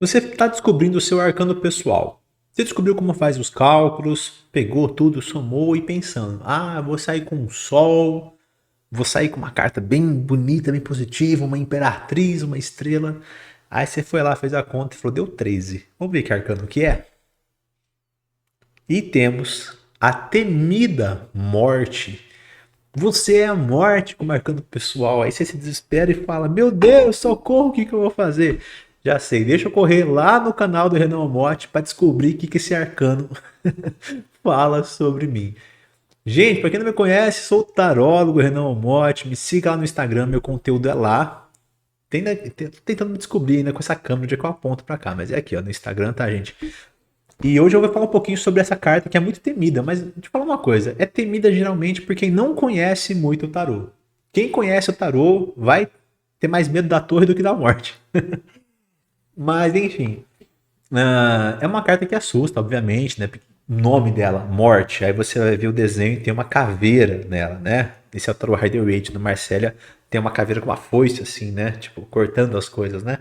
Você está descobrindo o seu arcano pessoal. Você descobriu como faz os cálculos, pegou tudo, somou e pensando: vou sair com um sol, vou sair com uma carta bem bonita, bem positiva, uma imperatriz, uma estrela. Aí você foi lá, fez a conta e falou: deu 13. Vamos ver que arcano que é? E temos a temida morte. Você é a morte como arcano pessoal. Aí você se desespera e fala: Meu Deus, socorro, o que eu vou fazer? Já sei, deixa eu correr lá no canal do Renan Motti para descobrir o que esse arcano fala sobre mim. Gente, para quem não me conhece, sou o tarólogo Renan Motti. Me siga lá no Instagram, meu conteúdo é lá. Tô tentando me descobrir ainda com essa câmera de que eu aponto para cá, mas é aqui, ó, no Instagram, tá, gente? E hoje eu vou falar um pouquinho sobre essa carta que é muito temida, mas deixa eu falar uma coisa, é temida geralmente por quem não conhece muito o tarô. Quem conhece o tarô vai ter mais medo da torre do que da morte. Mas enfim, é uma carta que assusta, obviamente, né? O nome dela, Morte, aí você vai ver o desenho e tem uma caveira nela, né? Esse é o tarô Rider-Waite do Marcélia, tem uma caveira com uma foice assim, né? Tipo, cortando as coisas, né?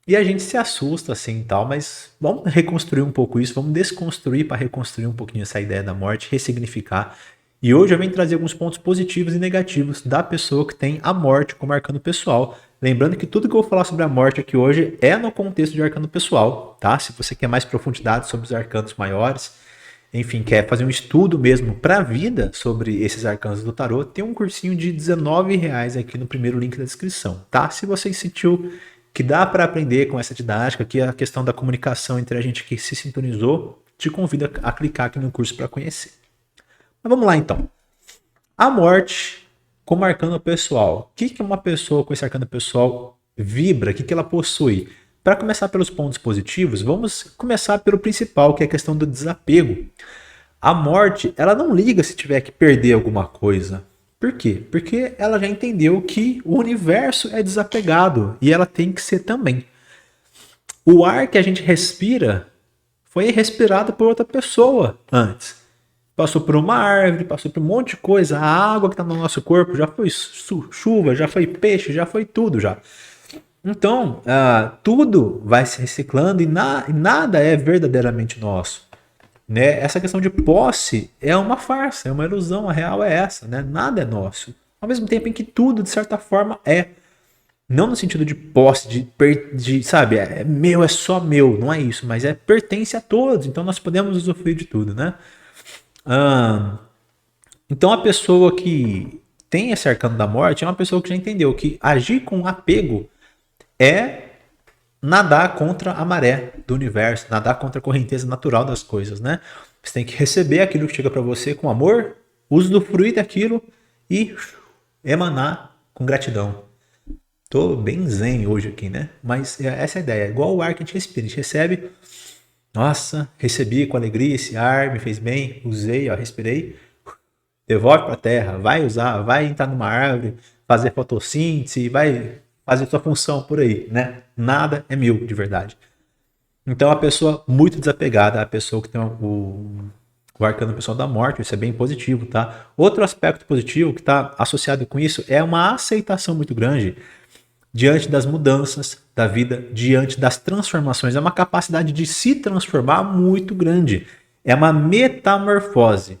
E a gente se assusta assim e tal, mas vamos reconstruir um pouco isso, vamos desconstruir para reconstruir um pouquinho essa ideia da morte, ressignificar. E hoje eu venho trazer alguns pontos positivos e negativos da pessoa que tem a morte como arcano pessoal. Lembrando que tudo que eu vou falar sobre a morte aqui hoje é no contexto de arcano pessoal, tá? Se você quer mais profundidade sobre os arcanos maiores, enfim, quer fazer um estudo mesmo para a vida sobre esses arcanos do tarô, tem um cursinho de R$19 aqui no primeiro link da descrição, tá? Se você sentiu que dá para aprender com essa didática, que a questão da comunicação entre a gente que se sintonizou, te convido a clicar aqui no curso para conhecer. Mas vamos lá então. A morte como arcano pessoal. O que uma pessoa com esse arcano pessoal vibra? O que ela possui? Para começar pelos pontos positivos, vamos começar pelo principal, que é a questão do desapego. A morte, ela não liga se tiver que perder alguma coisa. Por quê? Porque ela já entendeu que o universo é desapegado e ela tem que ser também. O ar que a gente respira foi respirado por outra pessoa antes. Passou por uma árvore, passou por um monte de coisa. A água que está no nosso corpo já foi chuva, já foi peixe, já foi tudo já. Então, tudo vai se reciclando e nada é verdadeiramente nosso. Né? Essa questão de posse é uma farsa, é uma ilusão, a real é essa, né? Nada é nosso. Ao mesmo tempo em que tudo, de certa forma, é. Não no sentido de posse, sabe, é meu, é só meu, não é isso, mas pertence a todos, então nós podemos usufruir de tudo, né? Então a pessoa que tem esse arcano da morte é uma pessoa que já entendeu que agir com apego é nadar contra a maré do universo, nadar contra a correnteza natural das coisas, né? Você tem que receber aquilo que chega para você com amor, usufruir daquilo e emanar com gratidão. Tô bem zen hoje aqui, né? Mas essa é a ideia. É igual o ar que a gente respira. A gente recebe, nossa, recebi com alegria esse ar, me fez bem, usei, ó, respirei. Devolve para a terra, vai usar, vai entrar numa árvore, fazer fotossíntese, vai fazer sua função por aí, né? Nada é meu de verdade. Então a pessoa muito desapegada, a pessoa que tem o arcano pessoal da morte, isso é bem positivo, tá? Outro aspecto positivo que está associado com isso é uma aceitação muito grande diante das mudanças da vida, diante das transformações. É uma capacidade de se transformar muito grande. É uma metamorfose.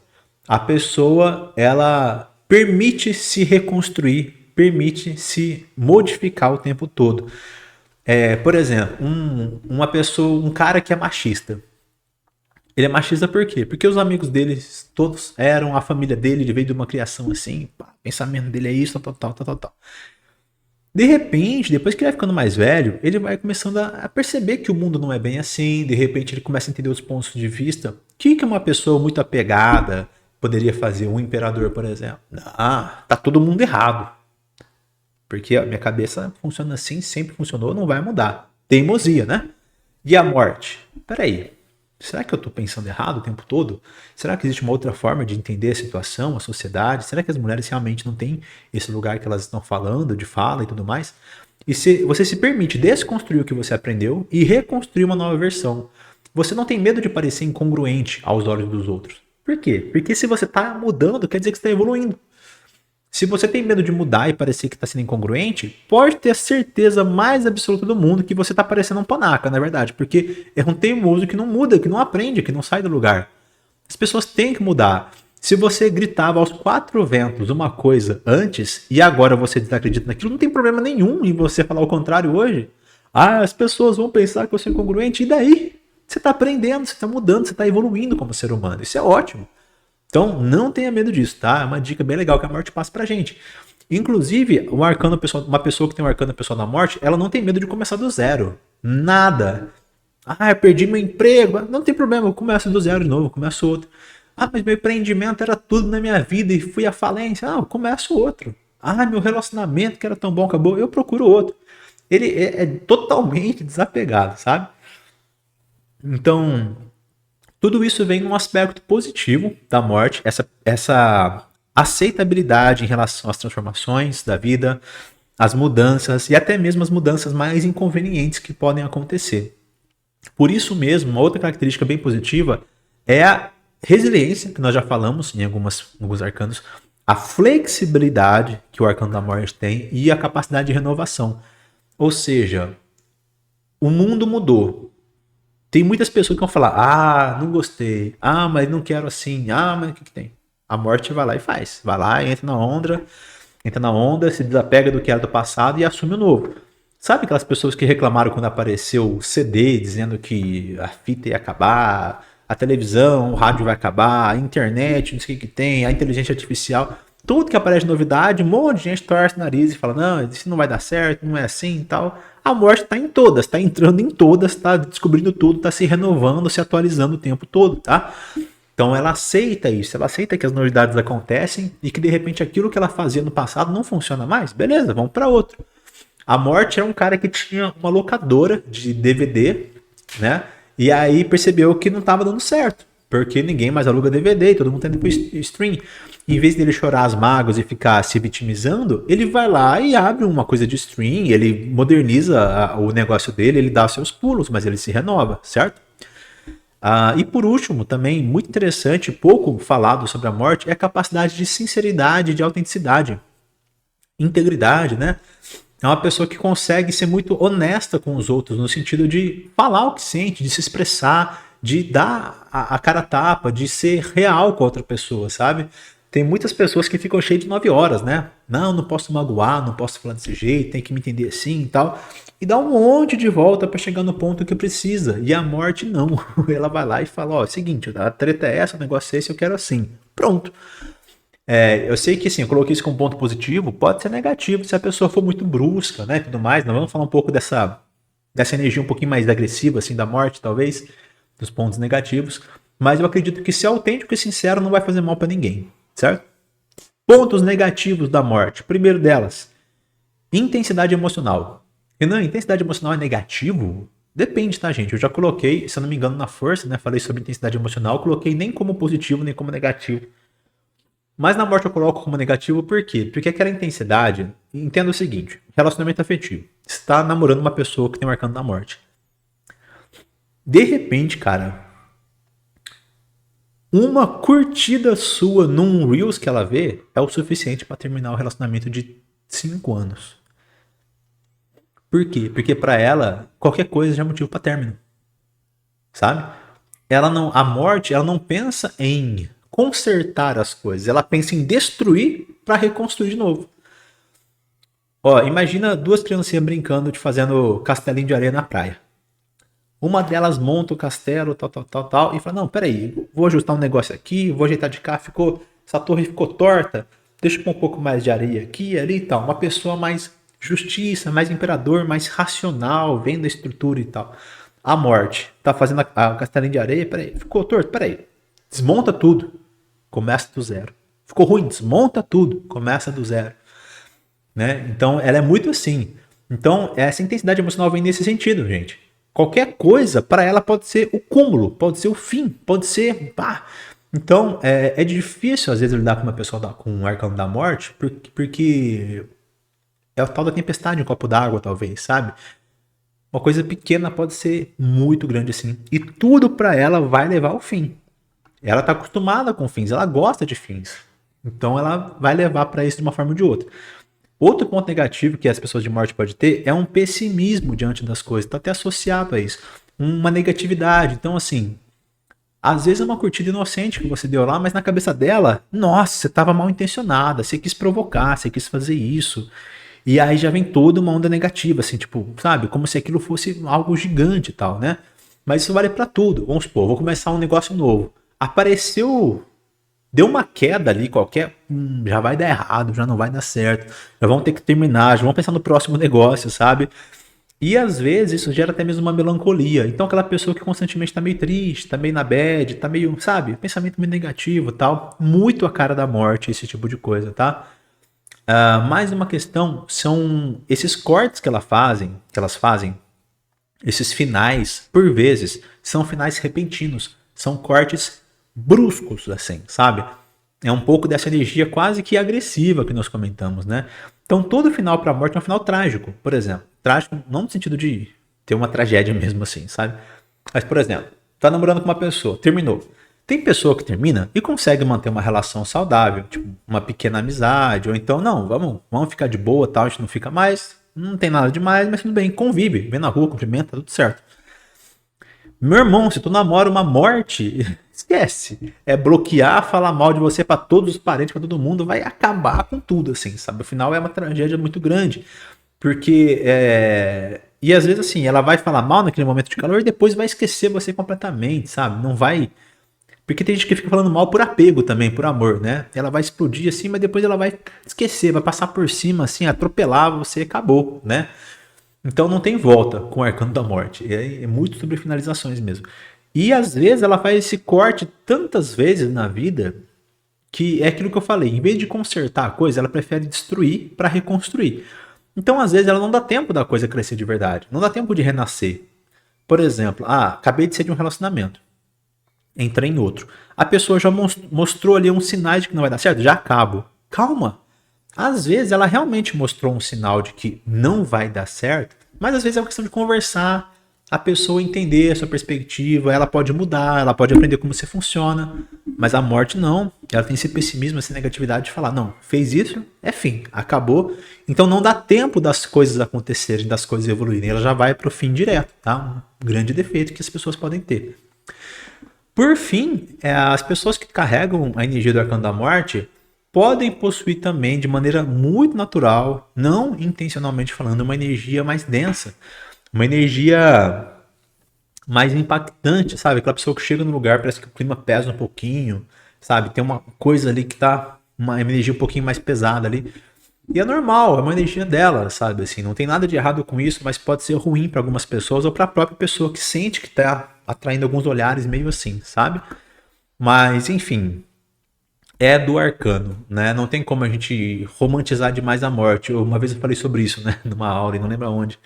A pessoa, ela permite se reconstruir, permite se modificar o tempo todo. Por exemplo, uma pessoa, um cara que é machista. Ele é machista por quê? Porque os amigos dele todos eram a família dele, ele veio de uma criação assim, pá, o pensamento dele é isso, tal. De repente, depois que ele vai ficando mais velho, ele vai começando a perceber que o mundo não é bem assim. De repente, ele começa a entender os pontos de vista. O que uma pessoa muito apegada poderia fazer? Um imperador, por exemplo. Tá todo mundo errado. Porque a minha cabeça funciona assim, sempre funcionou, não vai mudar. Teimosia, né? E a morte? Peraí, será que eu estou pensando errado o tempo todo? Será que existe uma outra forma de entender a situação, a sociedade? Será que as mulheres realmente não têm esse lugar que elas estão falando, de fala e tudo mais? E se você se permite desconstruir o que você aprendeu e reconstruir uma nova versão, você não tem medo de parecer incongruente aos olhos dos outros. Por quê? Porque se você está mudando, quer dizer que você está evoluindo. Se você tem medo de mudar e parecer que está sendo incongruente, pode ter a certeza mais absoluta do mundo que você está parecendo um panaca, na verdade. Porque é um teimoso que não muda, que não aprende, que não sai do lugar. As pessoas têm que mudar. Se você gritava aos quatro ventos uma coisa antes e agora você desacredita naquilo, não tem problema nenhum em você falar o contrário hoje. Ah, as pessoas vão pensar que eu sou incongruente, e daí? Você está aprendendo, você está mudando, você está evoluindo como ser humano. Isso é ótimo. Então, não tenha medo disso, tá? É uma dica bem legal que a morte passa pra gente. Inclusive, uma pessoa que tem um arcano pessoal da morte, ela não tem medo de começar do zero. Nada. Ah, eu perdi meu emprego. Não tem problema, eu começo do zero de novo, começo outro. Ah, mas meu empreendimento era tudo na minha vida e fui à falência. Ah, eu começo outro. Ah, meu relacionamento que era tão bom acabou, eu procuro outro. Ele é totalmente desapegado, sabe? Então, tudo isso vem num aspecto positivo da morte, essa aceitabilidade em relação às transformações da vida, às mudanças e até mesmo as mudanças mais inconvenientes que podem acontecer. Por isso mesmo, uma outra característica bem positiva é a resiliência, que nós já falamos em alguns arcanos, a flexibilidade que o arcano da morte tem e a capacidade de renovação. Ou seja, o mundo mudou. Tem muitas pessoas que vão falar, ah, não gostei, ah, mas não quero assim, ah, mas o que tem? A morte vai lá e faz. Vai lá, entra na onda, se desapega do que era do passado e assume o novo. Sabe aquelas pessoas que reclamaram quando apareceu o CD dizendo que a fita ia acabar, a televisão, o rádio vai acabar, a internet, não sei o que tem, a inteligência artificial, tudo que aparece de novidade, um monte de gente torce o nariz e fala, não, isso não vai dar certo, não é assim e tal. A morte está em todas, está entrando em todas, está descobrindo tudo, está se renovando, se atualizando o tempo todo, tá? Então ela aceita isso, ela aceita que as novidades acontecem e que de repente aquilo que ela fazia no passado não funciona mais. Beleza, vamos para outro. A morte é um cara que tinha uma locadora de DVD, né? E aí percebeu que não estava dando certo, porque ninguém mais aluga DVD, todo mundo tem depois stream. Em vez dele chorar as mágoas e ficar se vitimizando, ele vai lá e abre uma coisa de stream, ele moderniza o negócio dele, ele dá seus pulos, mas ele se renova, certo? E por último, também muito interessante, pouco falado sobre a morte, é a capacidade de sinceridade, de autenticidade, integridade, né? É uma pessoa que consegue ser muito honesta com os outros, no sentido de falar o que sente, de se expressar, de dar a cara a tapa, de ser real com a outra pessoa, sabe? Tem muitas pessoas que ficam cheias de 9 horas, né? Não, não posso magoar, não posso falar desse jeito, tem que me entender assim e tal. E dá um monte de volta para chegar no ponto que precisa. E a morte não. Ela vai lá e fala, ó, é o seguinte, a treta é essa, o negócio é esse, eu quero assim. Pronto. Eu sei que assim, eu coloquei isso como ponto positivo, pode ser negativo se a pessoa for muito brusca, né, tudo mais. Nós vamos falar um pouco dessa energia um pouquinho mais agressiva, assim, da morte, talvez, dos pontos negativos. Mas eu acredito que ser autêntico e sincero não vai fazer mal para ninguém, certo? Pontos negativos da morte. Primeiro delas, intensidade emocional. Renan, intensidade emocional é negativo? Depende, tá, gente? Eu já coloquei, se eu não me engano, na força, né? Falei sobre intensidade emocional, coloquei nem como positivo, nem como negativo. Mas na morte eu coloco como negativo por quê? Porque aquela intensidade, entenda o seguinte, relacionamento afetivo. Você está namorando uma pessoa que tem um arcano da morte. De repente, cara, uma curtida sua num Reels que ela vê é o suficiente para terminar o relacionamento de 5 anos. Por quê? Porque para ela, qualquer coisa já é motivo para término. Sabe? A morte, ela não pensa em consertar as coisas, ela pensa em destruir para reconstruir de novo. Ó, imagina duas criancinhas brincando de fazendo castelinho de areia na praia. Uma delas monta o castelo, tal, e fala, não, peraí, vou ajustar um negócio aqui, vou ajeitar de cá, essa torre ficou torta, deixa eu pôr um pouco mais de areia aqui, ali e tal. Uma pessoa mais justiça, mais imperador, mais racional, vendo a estrutura e tal. A morte, tá fazendo o castelinho de areia, peraí, ficou torto, peraí. Desmonta tudo, começa do zero. Ficou ruim, desmonta tudo, começa do zero. Né? Então, ela é muito assim. Então, essa intensidade emocional vem nesse sentido, gente. Qualquer coisa, para ela, pode ser o cúmulo, pode ser o fim, pode ser... Pá. Então, é difícil, às vezes, lidar com uma pessoa com um arcano da morte, porque é o tal da tempestade, um copo d'água, talvez, sabe? Uma coisa pequena pode ser muito grande assim. E tudo para ela vai levar ao fim. Ela tá acostumada com fins, ela gosta de fins. Então ela vai levar para isso de uma forma ou de outra. Outro ponto negativo que as pessoas de morte podem ter é um pessimismo diante das coisas. Está até associado a isso. Uma negatividade. Então, assim, às vezes é uma curtida inocente que você deu lá, mas na cabeça dela, nossa, você estava mal intencionada, você quis provocar, você quis fazer isso. E aí já vem toda uma onda negativa, assim, tipo, sabe? Como se aquilo fosse algo gigante e tal, né? Mas isso vale para tudo. Vamos supor, vou começar um negócio novo. Apareceu, deu uma queda ali qualquer, já vai dar errado, já não vai dar certo. Já vão ter que terminar, já vão pensar no próximo negócio, sabe? E às vezes isso gera até mesmo uma melancolia. Então aquela pessoa que constantemente tá meio triste, tá meio na bad, tá meio, sabe, pensamento meio negativo, tal, muito a cara da morte, esse tipo de coisa, tá? Mais uma questão são esses cortes que elas fazem, esses finais, por vezes, são finais repentinos, são cortes bruscos, assim, sabe? É um pouco dessa energia quase que agressiva que nós comentamos, né? Então todo final para a morte é um final trágico, por exemplo. Trágico não no sentido de ter uma tragédia mesmo assim, sabe? Mas, por exemplo, tá namorando com uma pessoa, terminou. Tem pessoa que termina e consegue manter uma relação saudável, tipo uma pequena amizade, ou então, não, vamos ficar de boa, tal, a gente não fica mais, não tem nada demais, mas tudo bem, convive, vem na rua, cumprimenta, tudo certo. Meu irmão, se tu namora uma morte, esquece. É bloquear, falar mal de você pra todos os parentes, pra todo mundo, vai acabar com tudo, assim, sabe? Afinal, é uma tragédia muito grande. Porque, e às vezes, assim, ela vai falar mal naquele momento de calor e depois vai esquecer você completamente, sabe? Não vai. Porque tem gente que fica falando mal por apego também, por amor, né? Ela vai explodir assim, mas depois ela vai esquecer, vai passar por cima, assim, atropelar você e acabou, né? Então não tem volta com o Arcano da Morte. É muito sobre finalizações mesmo. E às vezes ela faz esse corte tantas vezes na vida que é aquilo que eu falei. Em vez de consertar a coisa, ela prefere destruir para reconstruir. Então às vezes ela não dá tempo da coisa crescer de verdade. Não dá tempo de renascer. Por exemplo, acabei de sair de um relacionamento. Entrei em outro. A pessoa já mostrou ali uns sinais de que não vai dar certo. Já acabo. Calma. Às vezes ela realmente mostrou um sinal de que não vai dar certo, mas às vezes é uma questão de conversar, a pessoa entender a sua perspectiva, ela pode mudar, ela pode aprender como você funciona, mas a morte não. Ela tem esse pessimismo, essa negatividade de falar, não, fez isso, é fim, acabou. Então não dá tempo das coisas acontecerem, das coisas evoluírem, ela já vai pro fim direto, tá? Um grande defeito que as pessoas podem ter. Por fim, as pessoas que carregam a energia do Arcano da Morte podem possuir também, de maneira muito natural, não intencionalmente falando, uma energia mais densa, uma energia mais impactante, sabe? Aquela pessoa que chega no lugar, parece que o clima pesa um pouquinho, sabe? Tem uma coisa ali que tá, uma energia um pouquinho mais pesada ali. E é normal, é uma energia dela, sabe? Assim, não tem nada de errado com isso, mas pode ser ruim para algumas pessoas ou para a própria pessoa que sente que tá atraindo alguns olhares meio assim, sabe? Mas, enfim, é do arcano, né? Não tem como a gente romantizar demais a morte. Uma vez eu falei sobre isso, né? Numa aula, e não lembro aonde.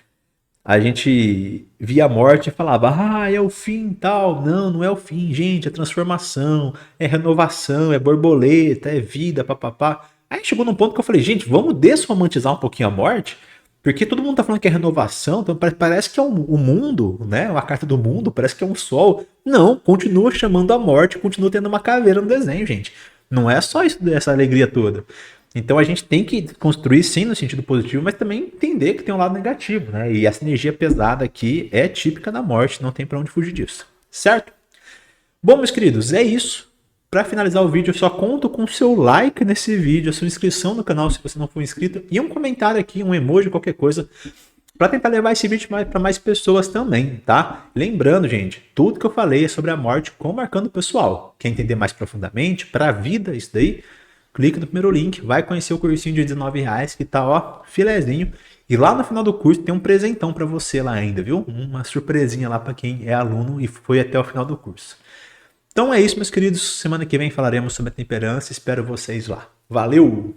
A gente via a morte e falava, é o fim tal. Não, não é o fim, gente, é transformação, é renovação, é borboleta, é vida, papapá. Aí chegou num ponto que eu falei, gente, vamos desromantizar um pouquinho a morte, porque todo mundo tá falando que é renovação, então parece que é o mundo, né? Uma carta do mundo, parece que é um sol. Não, continua chamando a morte, continua tendo uma caveira no desenho, gente. Não é só isso, essa alegria toda. Então a gente tem que construir sim no sentido positivo, mas também entender que tem um lado negativo, né? E essa energia pesada aqui é típica da morte, não tem para onde fugir disso, certo? Bom, meus queridos, é isso. Para finalizar o vídeo, eu só conto com o seu like nesse vídeo, a sua inscrição no canal se você não for inscrito e um comentário aqui, um emoji, qualquer coisa, para tentar levar esse vídeo para mais pessoas também, tá? Lembrando, gente, tudo que eu falei é sobre a morte como Arcano Pessoal. Quer entender mais profundamente, para a vida, isso daí, clica no primeiro link, vai conhecer o cursinho de R$19 que tá, ó, filezinho. E lá no final do curso tem um presentão para você lá ainda, viu? Uma surpresinha lá para quem é aluno e foi até o final do curso. Então é isso, meus queridos. Semana que vem falaremos sobre a temperança. Espero vocês lá. Valeu!